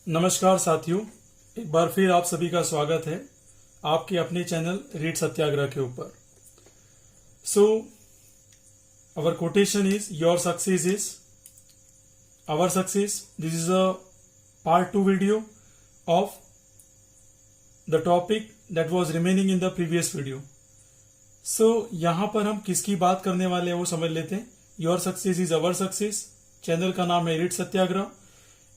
नमस्कार साथियों, एक बार फिर आप सभी का स्वागत है आपके अपने चैनल रीड सत्याग्रह के ऊपर। So our quotation is your success is our success. This is a part 2 video of the topic that was remaining in the previous video. So यहां पर हम किसकी बात करने वाले हैं वो समझ लेते हैं। Your success is our success. Channel का नाम है रीड सत्याग्रह।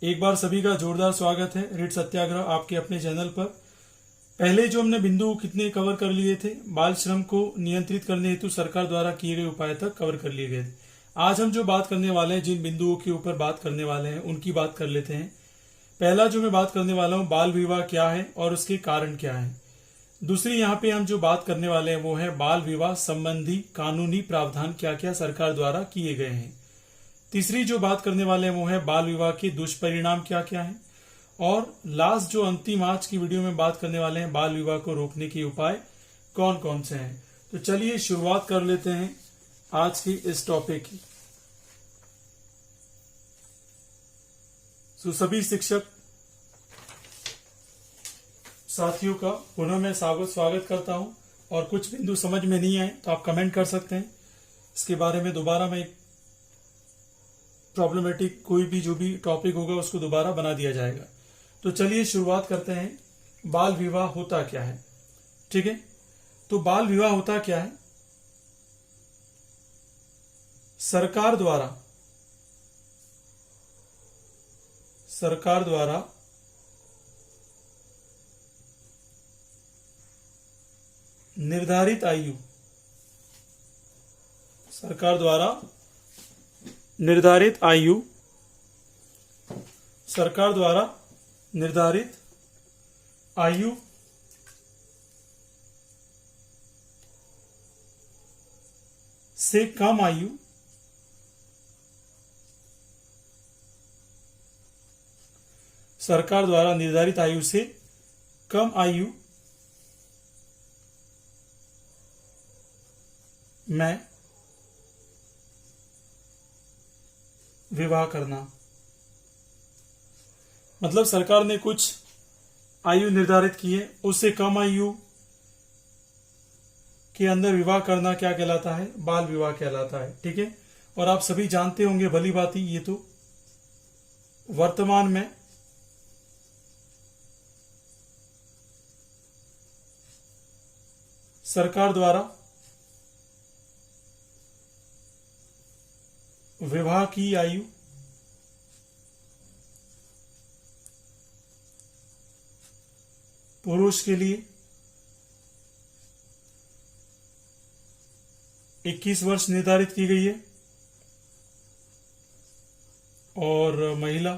एक बार सभी का जोरदार स्वागत है रीड सत्याग्रह आपके अपने चैनल पर। पहले जो हमने बिंदु कितने कवर कर लिए थे, बाल श्रम को नियंत्रित करने हेतु सरकार द्वारा किए गए उपाय तक कवर कर लिए गए थे। आज हम जो बात करने वाले हैं, जिन बिंदुओं के ऊपर बात करने वाले हैं, उनकी बात कर लेते हैं। पहला जो मैं बात करने वाला हूं, बाल विवाह क्या है और उसके कारण क्या है। दूसरी यहाँ पे हम जो बात करने वाले हैं वो है बाल विवाह संबंधी कानूनी प्रावधान क्या क्या सरकार द्वारा किए गए हैं। तीसरी जो बात करने वाले हैं वो है बाल विवाह के दुष्परिणाम क्या क्या हैं। और लास्ट जो अंतिम आज की वीडियो में बात करने वाले हैं, बाल विवाह को रोकने के उपाय कौन कौन से हैं। तो चलिए शुरुआत कर लेते हैं आज की इस टॉपिक की। तो सभी शिक्षक साथियों का पुनः मैं स्वागत करता हूं। और कुछ बिंदु समझ में नहीं आए तो आप कमेंट कर सकते हैं। इसके बारे में दोबारा मैं प्रॉब्लमेटिक कोई भी जो भी टॉपिक होगा उसको दोबारा बना दिया जाएगा। तो चलिए शुरुआत करते हैं। बाल विवाह होता क्या है। ठीक है, तो बाल विवाह होता क्या है। सरकार द्वारा निर्धारित आयु, सरकार द्वारा निर्धारित आयु से कम आयु सरकार द्वारा निर्धारित आयु से कम आयु में विवाह करना। मतलब सरकार ने कुछ आयु निर्धारित की है, उससे कम आयु के अंदर विवाह करना क्या कहलाता है, बाल विवाह कहलाता है। ठीक है, और आप सभी जानते होंगे भली भांति, ये तो वर्तमान में सरकार द्वारा विवाह की आयु पुरुष के लिए 21 वर्ष निर्धारित की गई है और महिला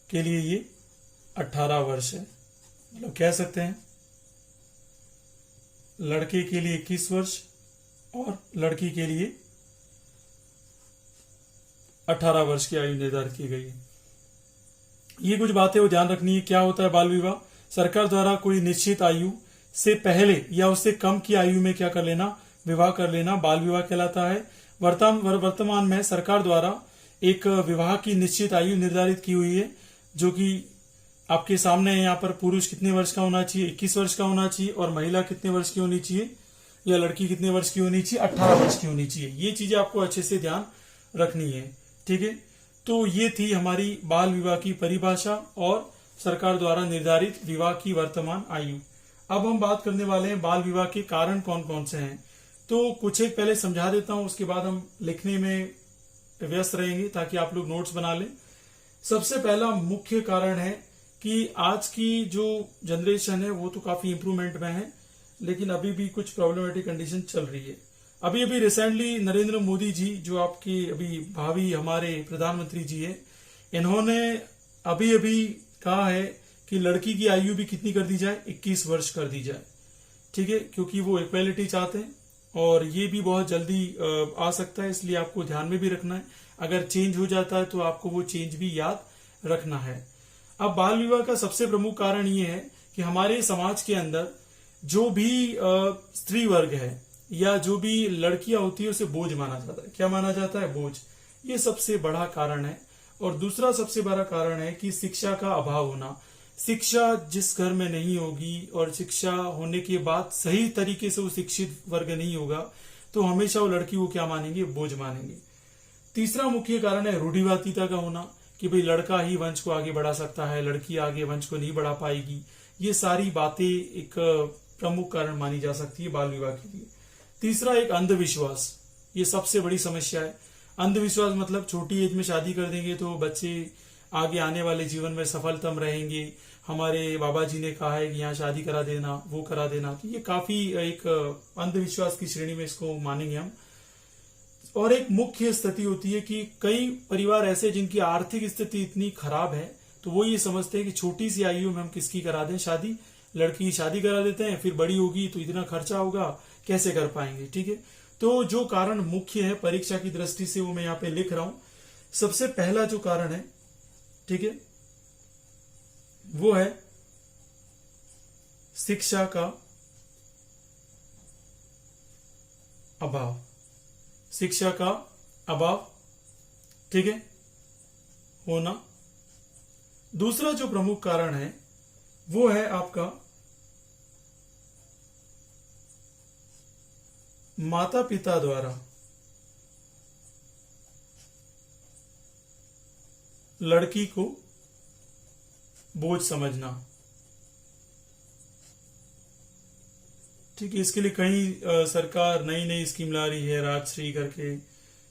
के लिए ये 18 वर्ष है। मतलब कह सकते हैं लड़के के लिए 21 वर्ष और लड़की के लिए 18 वर्ष की आयु निर्धारित की गई है। ये कुछ बातें वो ध्यान रखनी है। क्या होता है बाल विवाह। सरकार द्वारा कोई निश्चित आयु से पहले या उससे कम की आयु में क्या कर लेना, विवाह कर लेना, बाल विवाह कहलाता है। वर्तमान में सरकार द्वारा एक विवाह की निश्चित आयु निर्धारित की हुई है, जो कि आपके सामने है। यहाँ पर पुरुष कितने वर्ष का होना चाहिए, 21 वर्ष का होना चाहिए, और महिला कितने वर्ष की होनी चाहिए या लड़की कितने वर्ष की होनी चाहिए, 18 वर्ष की होनी चाहिए। ये चीजें आपको अच्छे से ध्यान रखनी है। ठीक है, तो ये थी हमारी बाल विवाह की परिभाषा और सरकार द्वारा निर्धारित विवाह की वर्तमान आयु। अब हम बात करने वाले हैं बाल विवाह के कारण कौन कौन से हैं। तो कुछ एक पहले समझा देता हूं, उसके बाद हम लिखने में व्यस्त रहेंगे ताकि आप लोग नोट्स बना लें। सबसे पहला मुख्य कारण है कि आज की जो जनरेशन है वो तो काफी इंप्रूवमेंट में है, लेकिन अभी भी कुछ प्रॉब्लमेटिक कंडीशन चल रही है। अभी रिसेंटली नरेंद्र मोदी जी, जो आपके अभी भावी हमारे प्रधानमंत्री जी है, इन्होंने अभी कहा है कि लड़की की आयु भी कितनी कर दी जाए, 21 वर्ष कर दी जाए। ठीक है, क्योंकि वो इक्वेलिटी चाहते हैं और ये भी बहुत जल्दी आ सकता है, इसलिए आपको ध्यान में भी रखना है। अगर चेंज हो जाता है तो आपको वो चेंज भी याद रखना है। अब बाल विवाह का सबसे प्रमुख कारण ये है कि हमारे समाज के अंदर जो भी स्त्री वर्ग है या जो भी लड़कियां होती है उसे बोझ माना जाता है। क्या माना जाता है? बोझ। ये सबसे बड़ा कारण है। और दूसरा सबसे बड़ा कारण है कि शिक्षा का अभाव होना। शिक्षा जिस घर में नहीं होगी और शिक्षा होने के बाद सही तरीके से वो शिक्षित वर्ग नहीं होगा तो हमेशा वो लड़की को क्या मानेंगे, बोझ मानेंगे। तीसरा मुख्य कारण है रूढ़िवादिता का होना कि भाई लड़का ही वंश को आगे बढ़ा सकता है, लड़की आगे वंश को नहीं बढ़ा पाएगी। ये सारी बातें एक प्रमुख कारण मानी जा सकती है बाल विवाह के लिए। तीसरा एक अंधविश्वास, ये सबसे बड़ी समस्या है। अंधविश्वास मतलब छोटी एज में शादी कर देंगे तो बच्चे आगे आने वाले जीवन में सफलतम रहेंगे, हमारे बाबा जी ने कहा है कि यहाँ शादी करा देना, वो करा देना। तो ये काफी एक अंधविश्वास की श्रेणी में इसको मानेंगे हम। और एक मुख्य स्थिति होती है कि कई परिवार ऐसे जिनकी आर्थिक स्थिति इतनी खराब है तो वो ये समझते हैं कि छोटी सी आयु में हम किसकी करा दें शादी, लड़की की शादी करा देते हैं, फिर बड़ी होगी तो इतना खर्चा होगा, कैसे कर पाएंगे। ठीक है, तो जो कारण मुख्य है परीक्षा की दृष्टि से वो मैं यहाँ पे लिख रहा हूं। सबसे पहला जो कारण है, ठीक है, वो है शिक्षा का अभाव। शिक्षा का अभाव, ठीक है, होना। दूसरा जो प्रमुख कारण है वो है आपका माता पिता द्वारा लड़की को बोझ समझना। ठीक है, इसके लिए कई सरकार नई नई स्कीम ला रही है, राजश्री करके,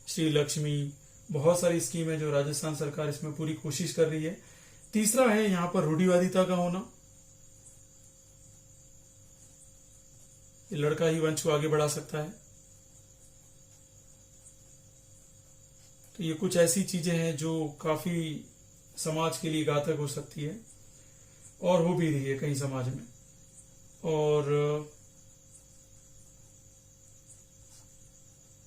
श्री लक्ष्मी, बहुत सारी स्कीम है जो राजस्थान सरकार इसमें पूरी कोशिश कर रही है। तीसरा है यहां पर रूढ़िवादिता का होना, ये लड़का ही वंश को आगे बढ़ा सकता है। तो ये कुछ ऐसी चीजें हैं जो काफी समाज के लिए घातक हो सकती है और हो भी रही है कई समाज में। और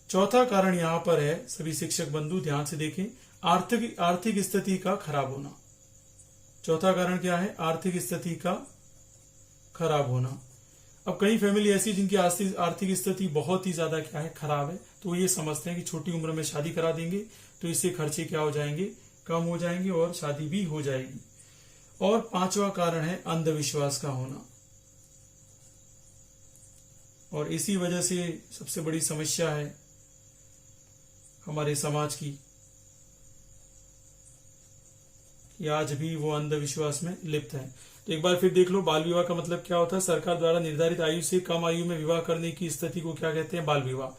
चौथा कारण यहां पर है, सभी शिक्षक बंधु ध्यान से देखें, आर्थिक स्थिति का खराब होना। चौथा कारण क्या है, आर्थिक स्थिति का खराब होना। अब कई फैमिली ऐसी जिनकी आर्थिक स्थिति बहुत ही ज्यादा क्या है, खराब है, तो ये समझते हैं कि छोटी उम्र में शादी करा देंगे तो इससे खर्चे क्या हो जाएंगे, कम हो जाएंगे और शादी भी हो जाएगी। और पांचवा कारण है अंधविश्वास का होना। और इसी वजह से सबसे बड़ी समस्या है हमारे समाज की कि आज भी वो अंधविश्वास में लिप्त है। तो एक बार फिर देख लो, बाल विवाह का मतलब क्या होता है, सरकार द्वारा निर्धारित आयु से कम आयु में विवाह करने की स्थिति को क्या कहते हैं, बाल विवाह।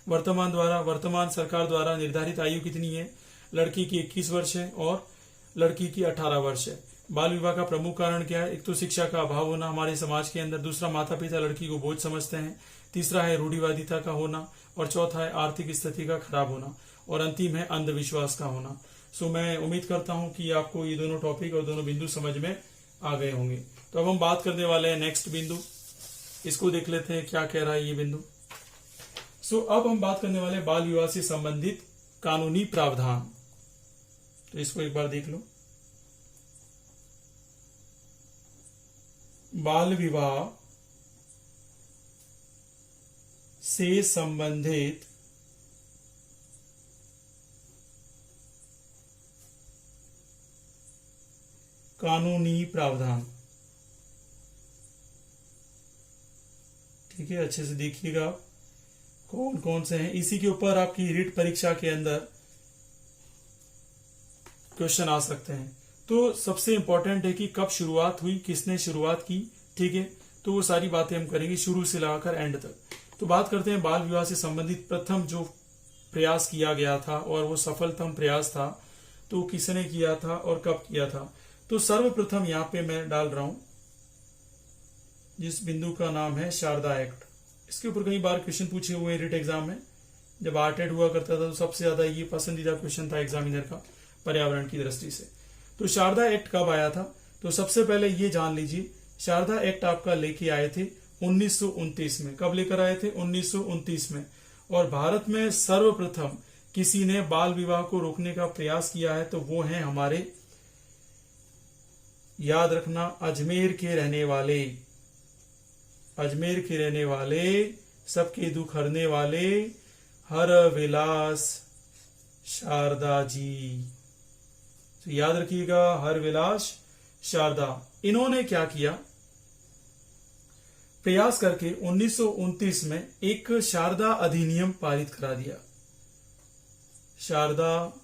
वर्तमान सरकार द्वारा निर्धारित आयु कितनी है, लड़की की 21 वर्ष है और लड़की की 18 वर्ष है। बाल विवाह का प्रमुख कारण क्या है, एक तो शिक्षा का अभाव होना हमारे समाज के अंदर, दूसरा माता पिता लड़की को बोझ समझते हैं, तीसरा है रूढ़िवादिता का होना और चौथा है आर्थिक स्थिति का खराब होना और अंतिम है अंधविश्वास का होना। सो मैं उम्मीद करता हूं कि आपको ये दोनों टॉपिक और दोनों बिंदु समझ में आ गए होंगे। तो अब हम बात करने वाले हैं नेक्स्ट बिंदु, इसको देख लेते हैं क्या कह रहा है ये बिंदु। सो अब हम बात करने वाले बाल विवाह से संबंधित कानूनी प्रावधान। तो इसको एक बार देख लो। बाल विवाह से संबंधित कानूनी प्रावधान, ठीक है, अच्छे से देखिएगा आप कौन कौन से हैं। इसी के ऊपर आपकी रीट परीक्षा के अंदर क्वेश्चन आ सकते हैं। तो सबसे इंपॉर्टेंट है कि कब शुरुआत हुई, किसने शुरुआत की, ठीक है, तो वो सारी बातें हम करेंगे शुरू से लगाकर एंड तक। तो बात करते हैं बाल विवाह से संबंधित प्रथम जो प्रयास किया गया था और वो सफलतम प्रयास था, तो किसने किया था और कब किया था। तो सर्वप्रथम यहां पे मैं डाल रहा हूं जिस बिंदु का नाम है शारदा एक्ट। इसके ऊपर कई बार क्वेश्चन पूछे हुए रिट एग्जाम में, जब आर्टेड हुआ करता था तो सबसे ज्यादा ये पसंदीदा क्वेश्चन था एग्जामिनर का पर्यावरण की दृष्टि से। तो शारदा एक्ट कब आया था, तो सबसे पहले ये जान लीजिए, शारदा एक्ट आपका लेके आए थे 1929 में। कब लेकर आए थे, 1929 में। और भारत में सर्वप्रथम किसी ने बाल विवाह को रोकने का प्रयास किया है तो वो है हमारे, याद रखना, अजमेर के रहने वाले, सबके दुख हरने वाले हर विलास शारदा जी। तो याद रखिएगा हरविलास शारदा। इन्होंने क्या किया, प्रयास करके 1929 में एक शारदा अधिनियम पारित करा दिया। शारदा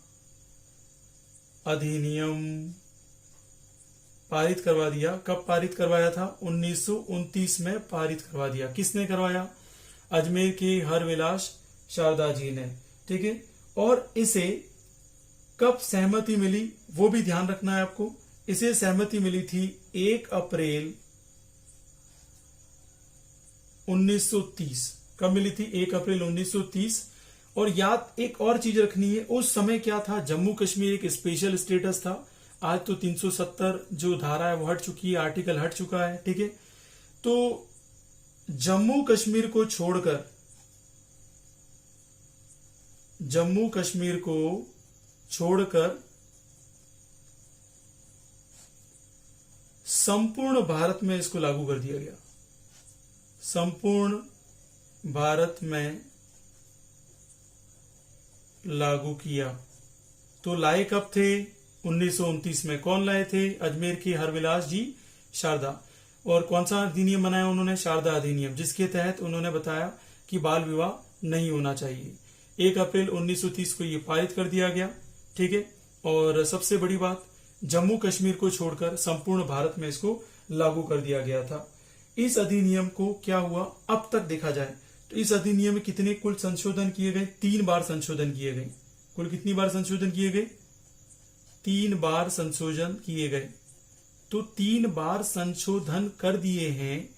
अधिनियम पारित करवा दिया। कब पारित करवाया था? 1929 में पारित करवा दिया। किसने करवाया? अजमेर के हरविलास शारदा जी ने। ठीक है। और इसे कब सहमति मिली वो भी ध्यान रखना है आपको। इसे सहमति मिली थी 1 अप्रैल 1930। कब मिली थी? 1 अप्रैल 1930। और याद एक और चीज रखनी है, उस समय क्या था, जम्मू कश्मीर एक स्पेशल स्टेटस था। आज तो 370 जो धारा है वो हट चुकी है, आर्टिकल हट चुका है। ठीक है। तो जम्मू कश्मीर को छोड़कर संपूर्ण भारत में इसको लागू कर दिया गया। संपूर्ण भारत में लागू किया। तो लाए कब थे? 1929 में। कौन लाए थे? अजमेर के हरविलास जी शारदा। और कौन सा अधिनियम बनाया उन्होंने? शारदा अधिनियम, जिसके तहत उन्होंने बताया कि बाल विवाह नहीं होना चाहिए। 1 अप्रैल 1930 को ये पारित कर दिया गया। ठीक है। और सबसे बड़ी बात, जम्मू कश्मीर को छोड़कर संपूर्ण भारत में इसको लागू कर दिया गया था। इस अधिनियम को क्या हुआ अब तक देखा जाए तो इस अधिनियम में कितने कुल संशोधन किए गए? 3 बार संशोधन किए गए। कुल कितनी बार संशोधन किए गए? 3 बार संशोधन किए गए। तो 3 बार संशोधन कर दिए हैं,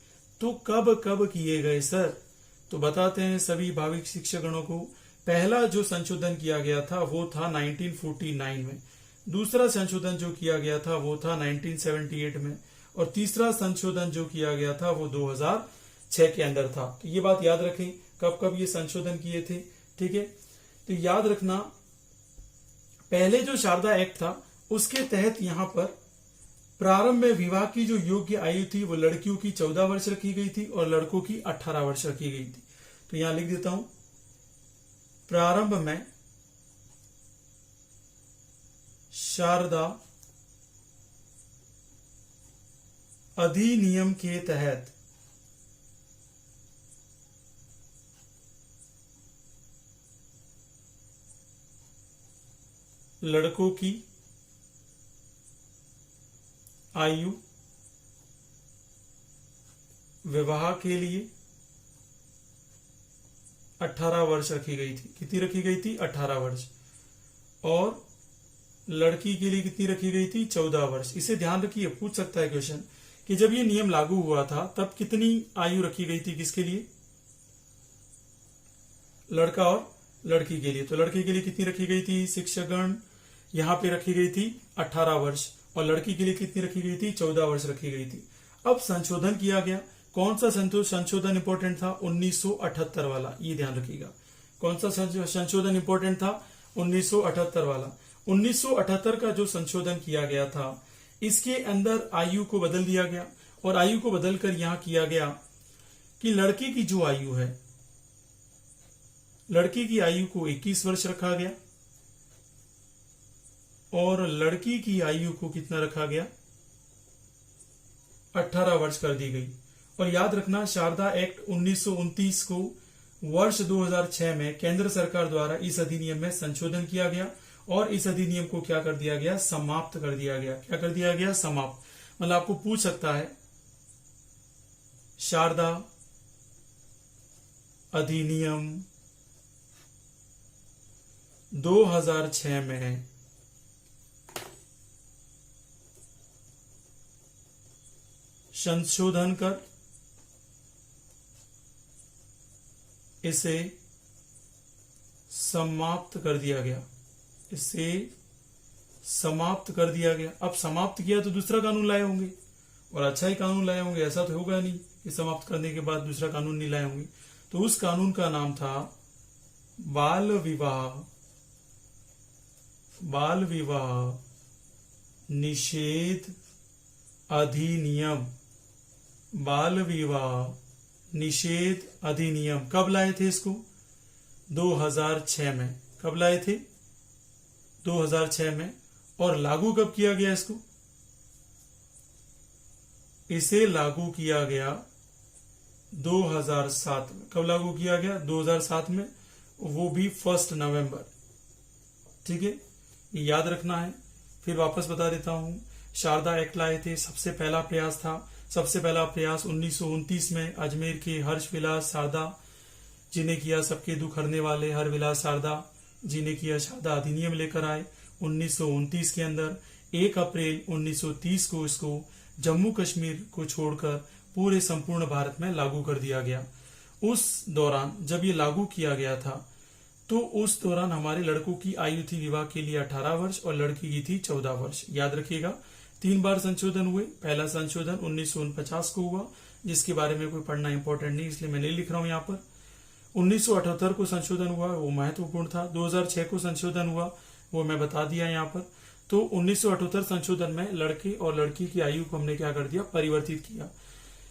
तो कब कब किए गए सर? तो बताते हैं सभी भाविक शिक्षकगणों को। पहला जो संशोधन किया गया था वो था 1949 में। दूसरा संशोधन जो किया गया था वो था 1978 में। और तीसरा संशोधन जो किया गया था वो 2006 के अंदर था। तो ये बात याद रखें कब कब ये संशोधन किए थे। ठीक है। तो याद रखना, पहले जो शारदा एक्ट था उसके तहत यहां पर प्रारंभ में विवाह की जो योग्य आयु थी वो लड़कियों की 14 वर्ष रखी गई थी और लड़कों की 18 वर्ष रखी गई थी। तो यहां लिख देता हूं, प्रारंभ में शारदा अधिनियम के तहत लड़कों की आयु विवाह के लिए 18 वर्ष रखी गई थी। कितनी रखी गई थी? 18 वर्ष। और लड़की के लिए कितनी रखी गई थी? 14 वर्ष। इसे ध्यान रखिए, पूछ सकता है क्वेश्चन कि जब ये नियम लागू हुआ था तब कितनी आयु रखी गई थी? किसके लिए? लड़का और लड़की के लिए। तो लड़की के लिए कितनी रखी गई थी शिक्षकगण? यहां पे रखी गई थी 18 वर्ष। और लड़की के लिए कितनी रखी गई थी? 14 वर्ष रखी गई थी। अब संशोधन किया गया। कौन सा संशोधन इंपॉर्टेंट था? 1978 वाला। ये ध्यान रखिएगा, कौन सा संशोधन इंपॉर्टेंट था? 1978 वाला। 1978 का जो संशोधन किया गया था इसके अंदर आयु को बदल दिया गया। और आयु को बदलकर यहां किया गया कि लड़की की जो आयु है, लड़की की आयु को 21 वर्ष रखा गया और लड़की की आयु को कितना रखा गया? 18 वर्ष कर दी गई। और याद रखना, शारदा एक्ट 1929 को वर्ष 2006 में केंद्र सरकार द्वारा इस अधिनियम में संशोधन किया गया और इस अधिनियम को क्या कर दिया गया? समाप्त कर दिया गया। क्या कर दिया गया? समाप्त। मतलब आपको पूछ सकता है शारदा अधिनियम 2006 में संशोधन कर इसे समाप्त कर दिया गया। इसे समाप्त कर दिया गया। अब समाप्त किया तो दूसरा कानून लाए होंगे और अच्छा ही कानून लाए होंगे। ऐसा तो होगा नहीं कि समाप्त करने के बाद दूसरा कानून नहीं लाए होंगे। तो उस कानून का नाम था बाल विवाह निषेध अधिनियम। बाल विवाह निषेध अधिनियम। कब लाए थे इसको? 2006 में। कब लाए थे? 2006 में। और लागू कब किया गया इसको? इसे लागू किया गया 2007 में। कब लागू किया गया? 2007 में, वो भी 1 नवंबर। ठीक है, ये याद रखना है। फिर वापस बता देता हूं, शारदा एक्ट लाए थे, सबसे पहला प्रयास था। सबसे पहला प्रयास 1929 में अजमेर के हर्ष विलास शारदा जी ने किया। सबके दुख हरने वाले हर विलास शारदा जी ने किया। शारदा अधिनियम लेकर आए 1929 के अंदर। 1 अप्रैल 1930 को इसको जम्मू कश्मीर को छोड़कर पूरे संपूर्ण भारत में लागू कर दिया गया। उस दौरान जब ये लागू किया गया था तो उस दौरान हमारे लड़कों की आयु थी विवाह के लिए 18 वर्ष और लड़की की थी 14 वर्ष। याद रखिएगा, 3 बार संशोधन हुए। पहला संशोधन 1949 को हुआ, जिसके बारे में कोई पढ़ना इंपॉर्टेंट नहीं, इसलिए मैं नहीं लिख रहा हूं यहाँ पर। 1978 को संशोधन हुआ, वो महत्वपूर्ण था। 2006 को संशोधन हुआ, वो मैं बता दिया यहाँ पर। तो 1978 संशोधन में लड़के और लड़की की आयु को हमने क्या कर दिया? परिवर्तित किया।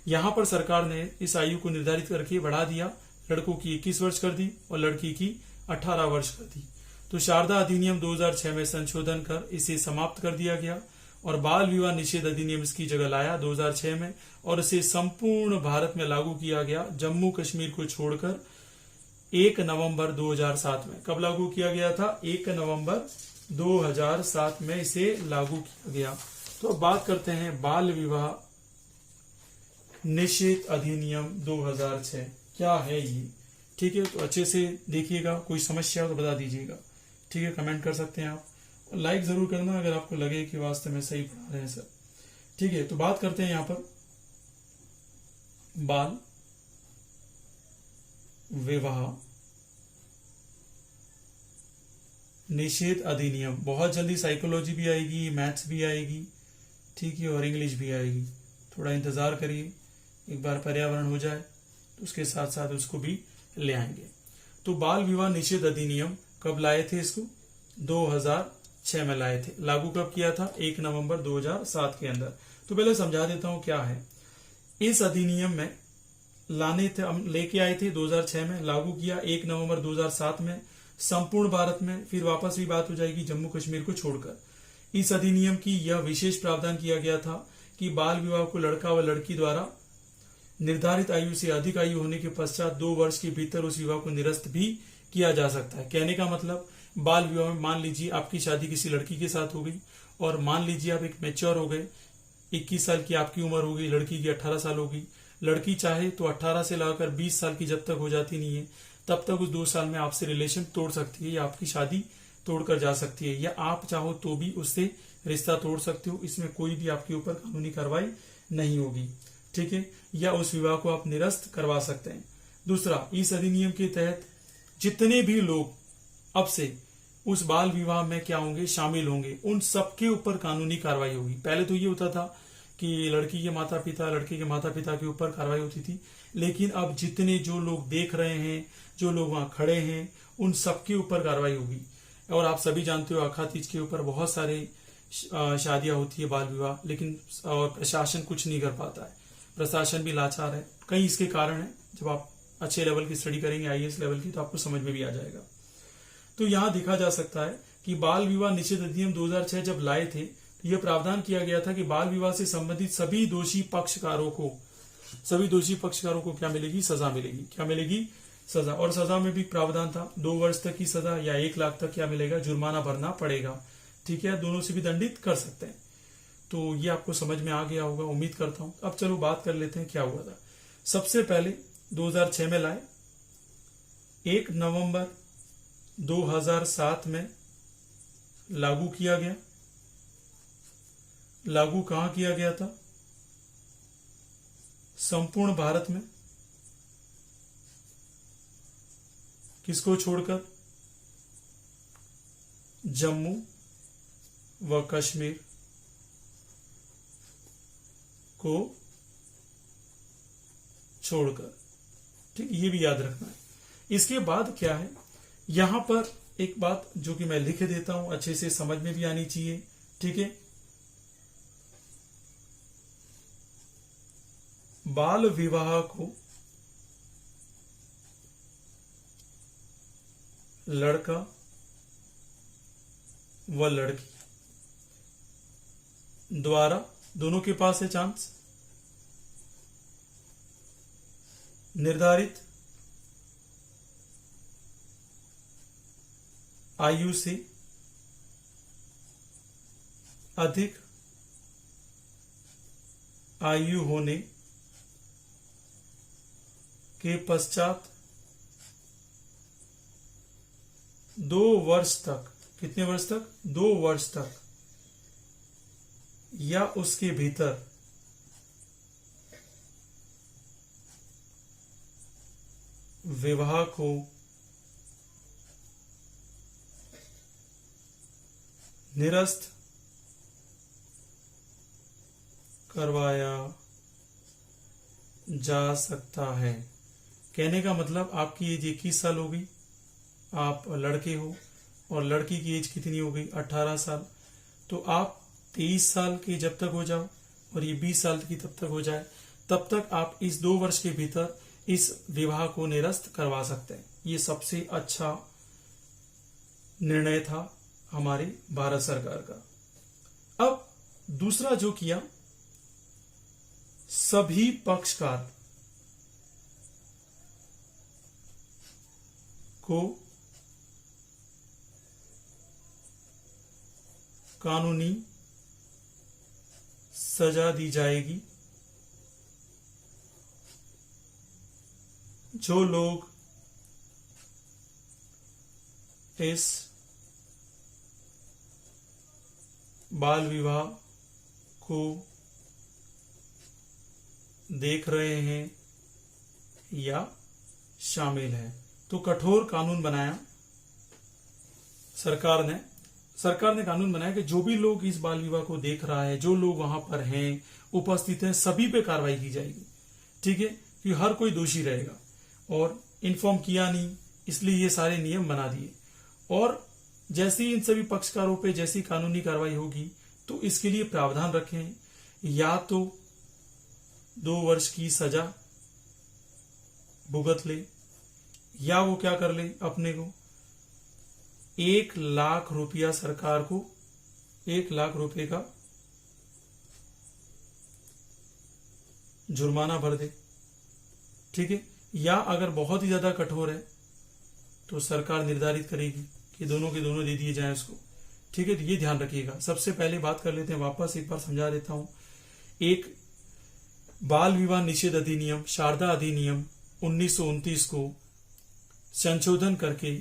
यहाँ पर सरकार ने इस आयु को निर्धारित करके बढ़ा दिया। लड़कों की 21 वर्ष कर दी और लड़की की 18 वर्ष कर दी। तो शारदा अधिनियम 2006 में संशोधन कर इसे समाप्त कर दिया गया और बाल विवाह निषेध अधिनियम इसकी जगह लाया 2006 में और इसे संपूर्ण भारत में लागू किया गया, जम्मू कश्मीर को छोड़कर 1 नवंबर 2007 में। कब लागू किया गया था? 1 नवंबर 2007 में इसे लागू किया गया। तो अब बात करते हैं बाल विवाह निषेध अधिनियम 2006 क्या है ये। ठीक है, तो अच्छे से देखिएगा, कोई समस्या हो तो बता दीजिएगा। ठीक है, कमेंट कर सकते हैं आप, लाइक जरूर करना अगर आपको लगे कि वास्तव में सही पढ़ा रहे हैं सर। ठीक है, तो बात करते हैं यहां पर बाल विवाह निषेध अधिनियम। बहुत जल्दी साइकोलॉजी भी आएगी, मैथ्स भी आएगी, ठीक है, और इंग्लिश भी आएगी। थोड़ा इंतजार करिए, एक बार पर्यावरण हो जाए तो उसके साथ साथ उसको भी ले आएंगे। तो बाल विवाह निषेध अधिनियम कब लाए थे? इसको 2006 में लाए थे। लागू कब किया था? 1 नवंबर 2007 के अंदर। तो पहले समझा देता हूं क्या है इस अधिनियम में। लाने थे, हम लेके आए थे 2006 में, लागू किया 1 नवंबर 2007 में संपूर्ण भारत में। फिर वापस भी बात हो जाएगी जम्मू कश्मीर को छोड़कर। इस अधिनियम की यह विशेष प्रावधान किया गया था कि बाल विवाह को लड़का व लड़की द्वारा निर्धारित आयु से अधिक आयु होने के पश्चात 2 वर्ष के भीतर उस विवाह को निरस्त भी किया जा सकता है। कहने का मतलब, बाल विवाह में मान लीजिए आपकी शादी किसी लड़की के साथ हो गई और मान लीजिए आप एक मैच्योर हो गए, 21 साल की आपकी उम्र हो गई, लड़की की 18 साल हो गई। लड़की चाहे तो 18 से लाकर 20 साल की जब तक हो जाती नहीं है तब तक उस 2 साल में आपसे रिलेशन तोड़ सकती है या आपकी शादी तोड़कर जा सकती है, या आप चाहो तो भी उससे रिश्ता तोड़ सकते हो। इसमें कोई भी आपके ऊपर कानूनी कार्रवाई नहीं होगी। ठीक है, या उस विवाह को आप निरस्त करवा सकते हैं। दूसरा, इस अधिनियम के तहत जितने भी लोग अब से उस बाल विवाह में क्या होंगे? शामिल होंगे, उन सबके ऊपर कानूनी कार्रवाई होगी। पहले तो ये होता था कि लड़की के माता पिता, लड़के के माता पिता के ऊपर कार्रवाई होती थी, लेकिन अब जितने जो लोग देख रहे हैं, जो लोग वहां खड़े हैं, उन सबके ऊपर कार्रवाई होगी। और आप सभी जानते हो अखा तीज के ऊपर बहुत सारे शादियां होती है बाल विवाह, लेकिन और प्रशासन कुछ नहीं कर पाता है। प्रशासन भी लाचार है। कई इसके कारण है, जब आप अच्छे लेवल की स्टडी करेंगे आईएएस लेवल की तो आपको समझ में भी आ जाएगा। तो यहां देखा जा सकता है कि बाल विवाह निषेध अधिनियम 2006 जब लाए थे तो यह प्रावधान किया गया था कि बाल विवाह से संबंधित सभी दोषी पक्षकारों को क्या मिलेगी? सजा मिलेगी। क्या मिलेगी? सजा। और सजा में भी प्रावधान था 2 वर्ष तक की सजा या 1 लाख तक क्या मिलेगा? जुर्माना भरना पड़ेगा। ठीक है, दोनों से भी दंडित कर सकते हैं। तो ये आपको समझ में आ गया होगा, उम्मीद करता हूं। अब चलो बात कर लेते हैं क्या हुआ था। सबसे पहले 2006 में लाए, 1 नवंबर 2007 में लागू किया गया। लागू कहां किया गया था? संपूर्ण भारत में। किसको छोड़कर? जम्मू व कश्मीर को छोड़कर। ठीक, ये भी याद रखना है। इसके बाद क्या है, यहां पर एक बात जो कि मैं लिख देता हूं, अच्छे से समझ में भी आनी चाहिए। ठीक है, बाल विवाह को लड़का व लड़की द्वारा, दोनों के पास है चांस, निर्धारित आयु से अधिक आयु होने के पश्चात 2 वर्ष तक, कितने वर्ष तक? 2 वर्ष तक या उसके भीतर विवाह को निरस्त करवाया जा सकता है। कहने का मतलब आपकी एज 21 साल हो गई, आप लड़के हो, और लड़की की एज कितनी हो गई? 18 साल। तो आप 23 साल के जब तक हो जाओ और ये 20 साल की तब तक हो जाए, तब तक आप इस 2 वर्ष के भीतर इस विवाह को निरस्त करवा सकते हैं। ये सबसे अच्छा निर्णय था हमारी भारत सरकार का। अब दूसरा जो किया, सभी पक्षकार को कानूनी सजा दी जाएगी जो लोग इस बाल विवाह को देख रहे हैं या शामिल हैं। तो कठोर कानून बनाया सरकार ने कानून बनाया कि जो भी लोग इस बाल विवाह को देख रहा है, जो लोग वहां पर हैं, उपस्थित हैं, सभी पे कार्रवाई की जाएगी। ठीक है, कि हर कोई दोषी रहेगा। और इन्फॉर्म किया नहीं, इसलिए ये सारे नियम बना दिए। और जैसे ही इन सभी पक्षकारों पे जैसी कानूनी कार्रवाई होगी तो इसके लिए प्रावधान रखें, या तो 2 वर्ष की सजा भुगत ले, या वो क्या कर ले, अपने को 1 लाख रुपया, सरकार को 1 लाख रुपए का जुर्माना भर दे। ठीक है, या अगर बहुत ही ज्यादा कठोर है तो सरकार निर्धारित करेगी कि दोनों के दोनों दे दिए जाएं उसको। ठीक है, तो ये ध्यान रखिएगा। सबसे पहले बात कर लेते हैं, वापस एक बार समझा देता हूं। एक बाल विवाह निषेध अधिनियम, शारदा अधिनियम 1929 को संशोधन करके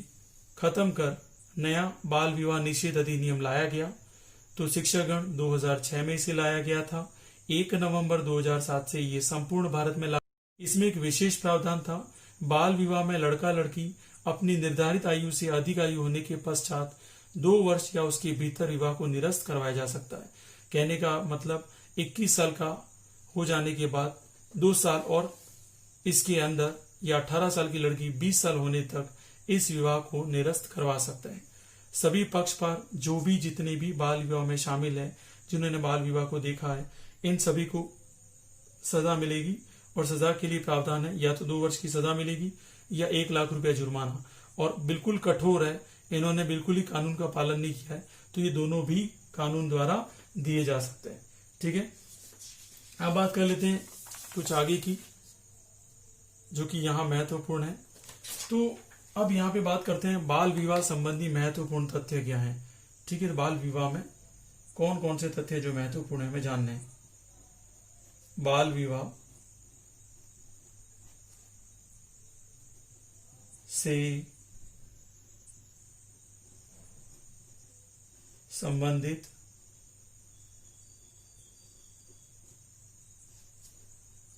खत्म कर नया बाल विवाह निषेध अधिनियम लाया गया। तो शिक्षागण 2006 में इसे लाया गया था। 1 नवंबर 2007 से ये संपूर्ण भारत में इसमें एक विशेष प्रावधान था, बाल विवाह में लड़का लड़की अपनी निर्धारित आयु से अधिक आयु होने के पश्चात 2 वर्ष या उसके भीतर विवाह को निरस्त करवाया जा सकता है। कहने का मतलब 21 साल का हो जाने के बाद 2 साल और इसके अंदर, या 18 साल की लड़की 20 साल होने तक इस विवाह को निरस्त करवा सकते हैं। सभी पक्षकार जो भी जितने भी बाल विवाह में शामिल हैं, जिन्होंने बाल विवाह को देखा है, इन सभी को सजा मिलेगी। और सजा के लिए प्रावधान है, या तो 2 वर्ष की सजा मिलेगी या 1 लाख रुपया जुर्माना। और बिल्कुल कठोर है, इन्होंने बिल्कुल ही कानून का पालन नहीं किया है, तो ये दोनों भी कानून द्वारा दिए जा सकते हैं। ठीक है, अब बात कर लेते हैं कुछ आगे की, जो कि यहां महत्वपूर्ण है। तो अब यहां पे बात करते हैं बाल विवाह संबंधी महत्वपूर्ण तथ्य क्या हैं। ठीक है, बाल विवाह में कौन कौन से तथ्य जो महत्वपूर्ण है हमें जानने हैं। बाल विवाह से संबंधित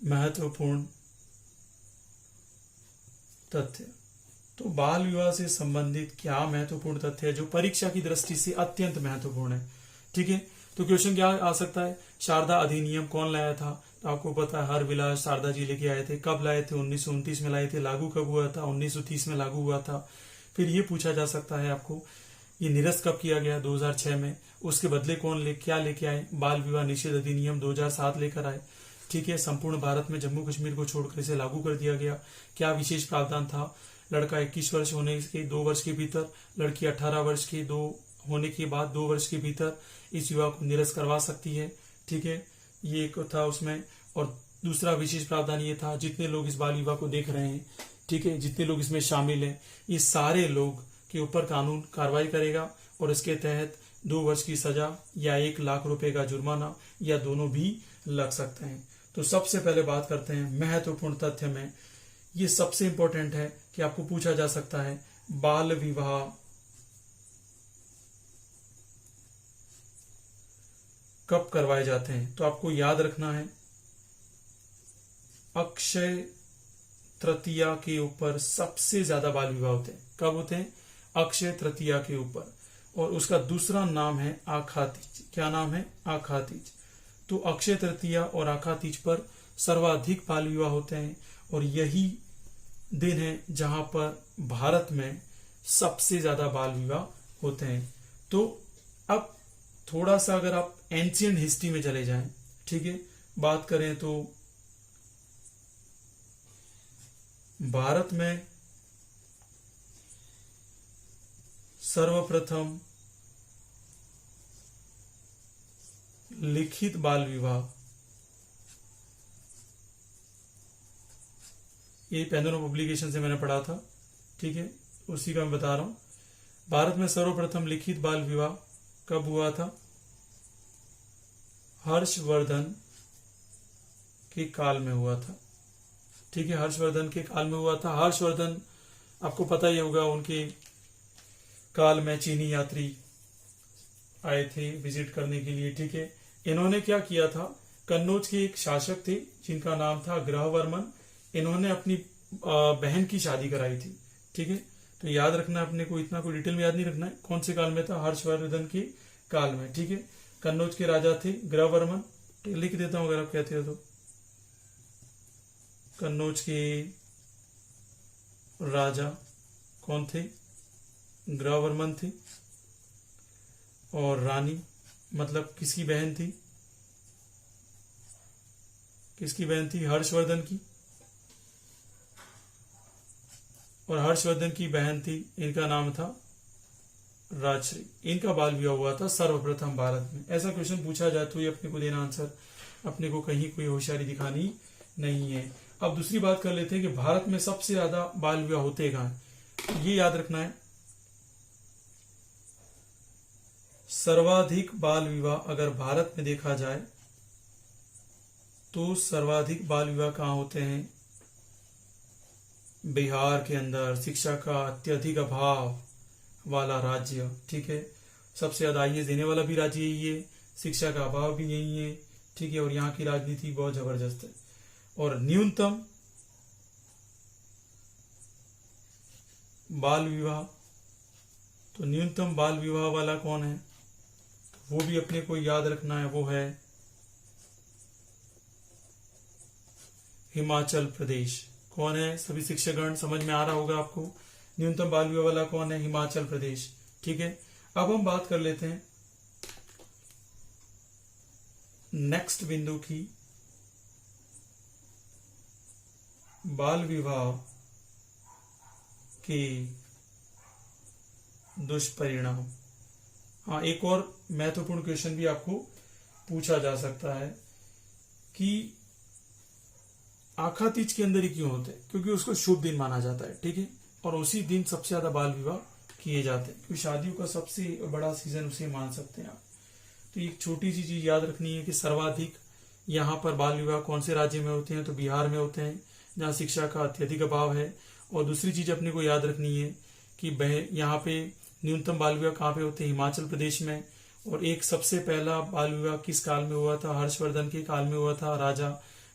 महत्वपूर्ण तथ्य। तो बाल विवाह से संबंधित क्या महत्वपूर्ण तथ्य है जो परीक्षा की दृष्टि से अत्यंत महत्वपूर्ण है। ठीक है, तो क्वेश्चन क्या आ सकता है, शारदा अधिनियम कौन लाया था? तो आपको पता है हरविलास शारदा जी लेके आए थे। कब लाए थे? 1929 में लाए थे। लागू कब हुआ था? 1930 में लागू हुआ था। फिर ये पूछा जा सकता है आपको, ये निरस्त कब किया गया? 2006 में। उसके बदले क्या लेके आए? बाल विवाह निषेध अधिनियम 2007 लेकर आए। ठीक है, संपूर्ण भारत में जम्मू कश्मीर को छोड़कर इसे लागू कर दिया गया। क्या विशेष प्रावधान था? लड़का 21 वर्ष होने के 2 वर्ष के भीतर, लड़की 18 वर्ष के 2 होने के बाद 2 वर्ष के भीतर इस युवा को निरस्त करवा सकती है। ठीक है, ये एक था उसमें। और दूसरा विशेष प्रावधान ये था, जितने लोग इस बाल विवाह को देख रहे हैं, ठीक है, जितने लोग इसमें शामिल हैं, ये सारे लोग के ऊपर कानून कार्रवाई करेगा और इसके तहत 2 वर्ष की सजा या 1 लाख रुपए का जुर्माना या दोनों भी लग सकते हैं। तो सबसे पहले बात करते हैं महत्वपूर्ण तथ्य में। ये सबसे इंपॉर्टेंट है कि आपको पूछा जा सकता है बाल विवाह कब करवाए जाते हैं। तो आपको याद रखना है अक्षय तृतीया के ऊपर सबसे ज्यादा बाल विवाह होते हैं। कब होते हैं? अक्षय तृतीया के ऊपर। और उसका दूसरा नाम है आखातीज। क्या नाम है? आखातीज। तो अक्षय तृतीया और आखातीज पर सर्वाधिक बाल विवाह होते हैं और यही दिन है जहां पर भारत में सबसे ज्यादा बाल विवाह होते हैं। तो अब थोड़ा सा अगर आप एंशियंट हिस्ट्री में चले जाएं, ठीक है, बात करें तो भारत में सर्वप्रथम लिखित बाल विवाह, ये पेंडुलम पब्लिकेशन से मैंने पढ़ा था, ठीक है, उसी का मैं बता रहा हूं। भारत में सर्वप्रथम लिखित बाल विवाह कब हुआ था? हर्षवर्धन के काल में हुआ था। ठीक है, हर्षवर्धन के काल में हुआ था। हर्षवर्धन आपको पता ही होगा, उनके काल में चीनी यात्री आए थे विजिट करने के लिए। ठीक है, इन्होंने क्या किया था, कन्नौज के एक शासक थे जिनका नाम था ग्रहवर्मन। इन्होंने अपनी बहन की शादी कराई थी। ठीक है, तो याद रखना है अपने को, इतना कोई डिटेल में याद नहीं रखना है। कौन से काल में था? हर्षवर्धन के काल में। ठीक है, कन्नौज के राजा थे ग्रहवर्मन। लिख देता हूं अगर आप कहते हो तो। कन्नौज के राजा कौन थे? ग्रहवर्मन थे। और रानी मतलब किसकी बहन थी? किसकी बहन थी? हर्षवर्धन की। और हर्षवर्धन की बहन थी, इनका नाम था राजश्री। इनका बाल विवाह हुआ था सर्वप्रथम भारत में। ऐसा क्वेश्चन पूछा जाए तो ये अपने को देना आंसर, अपने को कहीं कोई होशियारी दिखानी नहीं है। अब दूसरी बात कर लेते हैं कि भारत में सबसे ज्यादा बाल विवाह होते कहां हैं। ये याद रखना है, सर्वाधिक बाल विवाह अगर भारत में देखा जाए तो सर्वाधिक बाल विवाह कहां होते हैं? बिहार के अंदर, शिक्षा का अत्यधिक अभाव वाला राज्य। ठीक है, सबसे ज्यादा आईएएस देने वाला भी राज्य यही है, शिक्षा का अभाव भी यही है। ठीक है, और यहाँ की राजनीति बहुत जबरदस्त है। और न्यूनतम बाल विवाह, तो न्यूनतम बाल विवाह वाला कौन है? वो भी अपने को याद रखना है, वो है हिमाचल प्रदेश। कौन है? सभी शिक्षकगण समझ में आ रहा होगा आपको। न्यूनतम बाल विवाह वाला कौन है? हिमाचल प्रदेश। ठीक है, अब हम बात कर लेते हैं नेक्स्ट बिंदु की, बाल विवाह के दुष्परिणाम। हाँ, एक और महत्वपूर्ण क्वेश्चन भी आपको पूछा जा सकता है कि आखातीज के अंदर ही क्यों होते हैं? क्योंकि उसको शुभ दिन माना जाता है। ठीक है, और उसी दिन सबसे ज्यादा बाल विवाह किए जाते हैं, क्योंकि शादियों का सबसे बड़ा सीजन उसे मान सकते हैं आप। तो एक छोटी सी चीज याद रखनी है कि सर्वाधिक यहाँ पर बाल विवाह कौन से राज्य में होते हैं? तो बिहार में होते हैं, जहाँ शिक्षा का अत्यधिक अभाव है। और दूसरी चीज अपने को याद रखनी है कि यहाँ पे न्यूनतम बाल विवाह कहाँ पे होते हैं? हिमाचल प्रदेश में। और एक सबसे पहला बाल विवाह किस काल में हुआ था? हर्षवर्धन के काल में हुआ था। राजा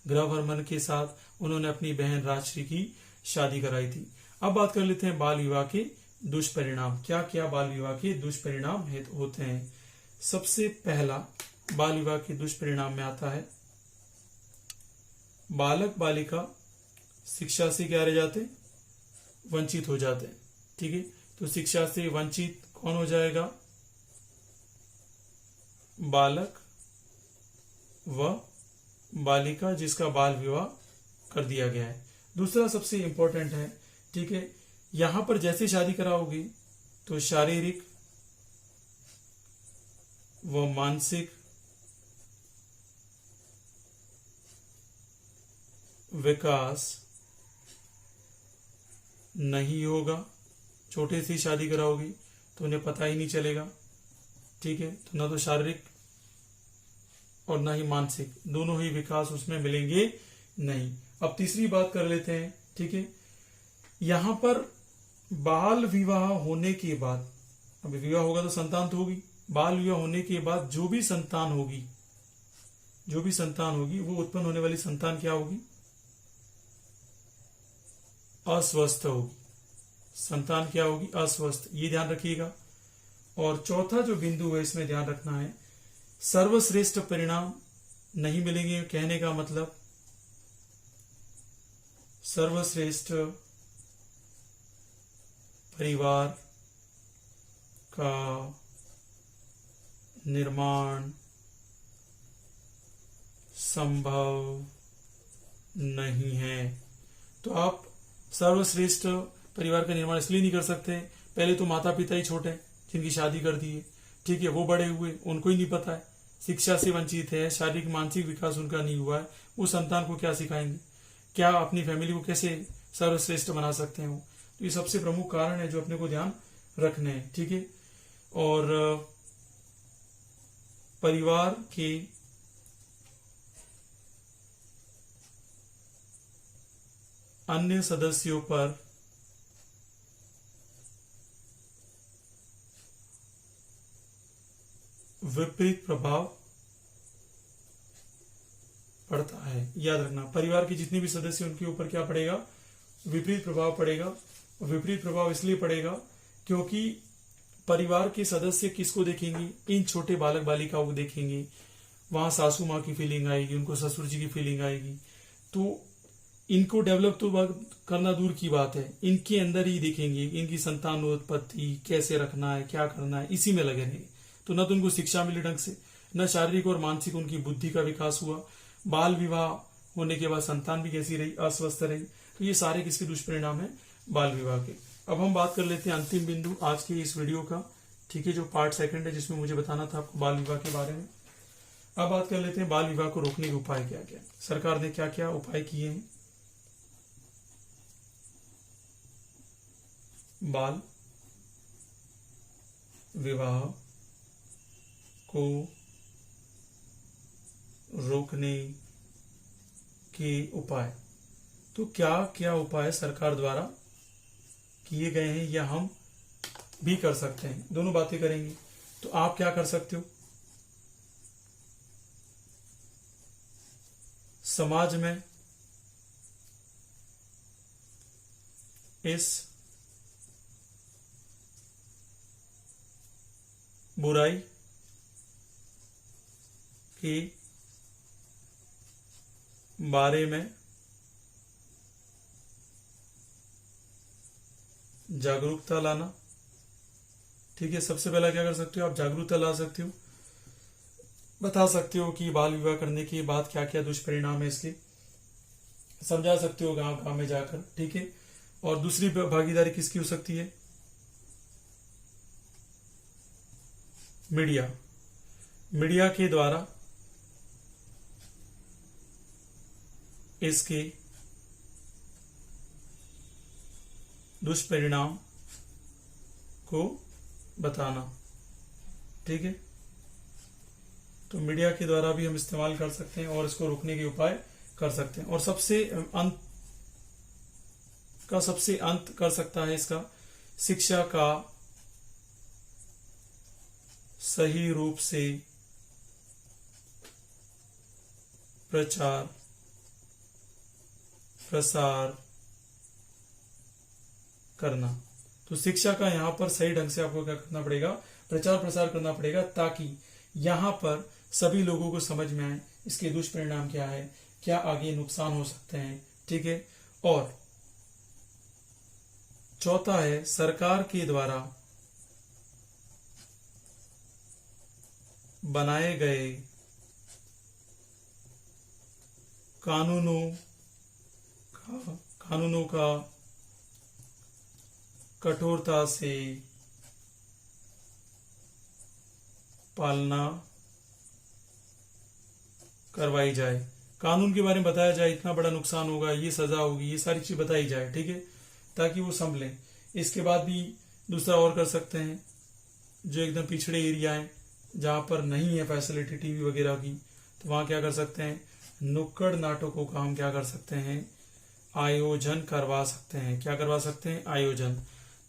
ग्रहवर्मन के साथ उन्होंने अपनी बहन राजश्री की शादी कराई थी। अब बात कर लेते हैं बाल विवाह के दुष्परिणाम। क्या क्या बाल विवाह के दुष्परिणाम होते हैं? सबसे पहला बाल विवाह के दुष्परिणाम में आता है बालक बालिका शिक्षा से क्या रह जाते? वंचित हो जाते हैं। ठीक है, तो शिक्षा से वंचित कौन हो जाएगा? बालक व बालिका जिसका बाल विवाह कर दिया गया है। दूसरा सबसे इंपॉर्टेंट है, ठीक है, यहां पर जैसे शादी कराओगे तो शारीरिक व मानसिक विकास नहीं होगा। छोटे से शादी कराओगी तो उन्हें पता ही नहीं चलेगा, ठीक है। तो ना तो शारीरिक और ना ही मानसिक, दोनों ही विकास उसमें मिलेंगे नहीं। अब तीसरी बात कर लेते हैं, ठीक है। यहां पर बाल विवाह होने के बाद, अब विवाह होगा तो संतान तो होगी, बाल विवाह होने के बाद जो भी संतान होगी वो उत्पन्न होने वाली संतान क्या होगी? अस्वस्थ होगी। संतान क्या होगी? अस्वस्थ। ये ध्यान रखिएगा। और चौथा जो बिंदु है इसमें ध्यान रखना है, सर्वश्रेष्ठ परिणाम नहीं मिलेंगे। कहने का मतलब सर्वश्रेष्ठ परिवार का निर्माण संभव नहीं है। तो आप सर्वश्रेष्ठ परिवार का निर्माण इसलिए नहीं कर सकते, पहले तो माता पिता ही छोटे जिनकी शादी कर दी है, ठीक है, वो बड़े हुए, उनको ही नहीं पता है, शिक्षा से वंचित है, शारीरिक मानसिक विकास उनका नहीं हुआ है, वो संतान को क्या सिखाएंगे? क्या अपनी फैमिली को कैसे सर्वश्रेष्ठ बना सकते हैं वो? तो ये सबसे प्रमुख कारण है जो अपने को ध्यान रखने हैं, ठीक है। और परिवार के अन्य सदस्यों पर विपरीत प्रभाव पड़ता है। याद रखना, परिवार के जितने भी सदस्य उनके ऊपर क्या पड़ेगा? विपरीत प्रभाव पड़ेगा। विपरीत प्रभाव इसलिए पड़ेगा क्योंकि परिवार के सदस्य किसको देखेंगे? इन छोटे बालक बालिकाओं को देखेंगे। वहां सासू माँ की फीलिंग आएगी, उनको ससुर जी की फीलिंग आएगी। तो इनको डेवलप तो करना दूर की बात है, इनके अंदर ही देखेंगे, इनकी संतानोत्पत्ति कैसे रखना है, क्या करना है, इसी में लगे रहेंगे। तो न तो उनको शिक्षा मिली ढंग से, न शारीरिक और मानसिक उनकी बुद्धि का विकास हुआ। बाल विवाह होने के बाद संतान भी कैसी रही? अस्वस्थ रही। तो ये सारे किसके दुष्परिणाम है? बाल विवाह के। अब हम बात कर लेते हैं अंतिम बिंदु आज के इस वीडियो का, ठीक है, जो पार्ट सेकंड है, जिसमें मुझे बताना था आपको बाल विवाह के बारे में। अब बात कर लेते हैं बाल विवाह को रोकने के उपाय क्या क्या, सरकार ने क्या क्या उपाय किए हैं। बाल विवाह को रोकने के उपाय, तो क्या क्या उपाय सरकार द्वारा किए गए हैं या हम भी कर सकते हैं? दोनों बातें करेंगे। तो आप क्या कर सकते हो? समाज में इस बुराई के बारे में जागरूकता लाना, ठीक है। सबसे पहला क्या कर सकते हो आप? जागरूकता ला सकते हो, बता सकते हो कि बाल विवाह करने के बाद क्या क्या दुष्परिणाम है इसके, समझा सकते हो गांव गांव में जाकर, ठीक है। और दूसरी भागीदारी किसकी हो सकती है? मीडिया। मीडिया के द्वारा इसके दुष्परिणाम को बताना, ठीक है। तो मीडिया के द्वारा भी हम इस्तेमाल कर सकते हैं और इसको रोकने के उपाय कर सकते हैं। और सबसे अंत कर सकता है इसका शिक्षा का सही रूप से प्रचार प्रसार करना। तो शिक्षा का यहां पर सही ढंग से आपको क्या करना पड़ेगा? प्रचार प्रसार करना पड़ेगा, ताकि यहां पर सभी लोगों को समझ में आए इसके दुष्परिणाम क्या है, क्या आगे नुकसान हो सकते हैं, ठीक है। और चौथा है सरकार के द्वारा बनाए गए कानूनों का कठोरता से पालना करवाई जाए, कानून के बारे में बताया जाए, इतना बड़ा नुकसान होगा, ये सजा होगी, ये सारी चीज बताई जाए, ठीक है, ताकि वो संभले। इसके बाद भी दूसरा और कर सकते हैं, जो एकदम पिछड़े एरिया है जहां पर नहीं है फैसिलिटी टीवी वगैरह की, तो वहां क्या कर सकते हैं, नुक्कड़ नाटकों का हम क्या कर सकते हैं, आयोजन करवा सकते हैं। क्या करवा सकते हैं, आयोजन।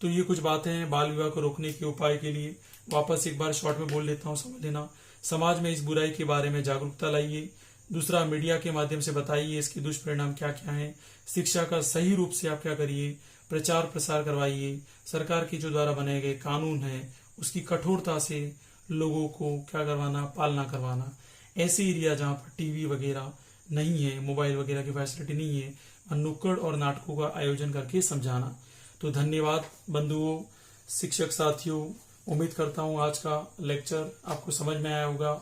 तो ये कुछ बातें हैं बाल विवाह को रोकने के उपाय के लिए। वापस एक बार शॉर्ट में बोल लेता हूँ, समझ लेना। समाज में इस बुराई के बारे में जागरूकता लाइए। दूसरा, मीडिया के माध्यम से बताइए इसके दुष्परिणाम क्या क्या हैं। शिक्षा का सही रूप से आप क्या करिए, प्रचार प्रसार करवाइए। सरकार के जो द्वारा बनाए गए कानून है उसकी कठोरता से लोगों को क्या करवाना, पालना करवाना। ऐसे एरिया जहाँ पर टीवी वगैरह नहीं है, मोबाइल वगैरह की फैसिलिटी नहीं है, नुक्कड़ और नाटकों का आयोजन करके समझाना। तो धन्यवाद बंधुओं, शिक्षक साथियों। उम्मीद करता हूँ आज का लेक्चर आपको समझ में आया होगा।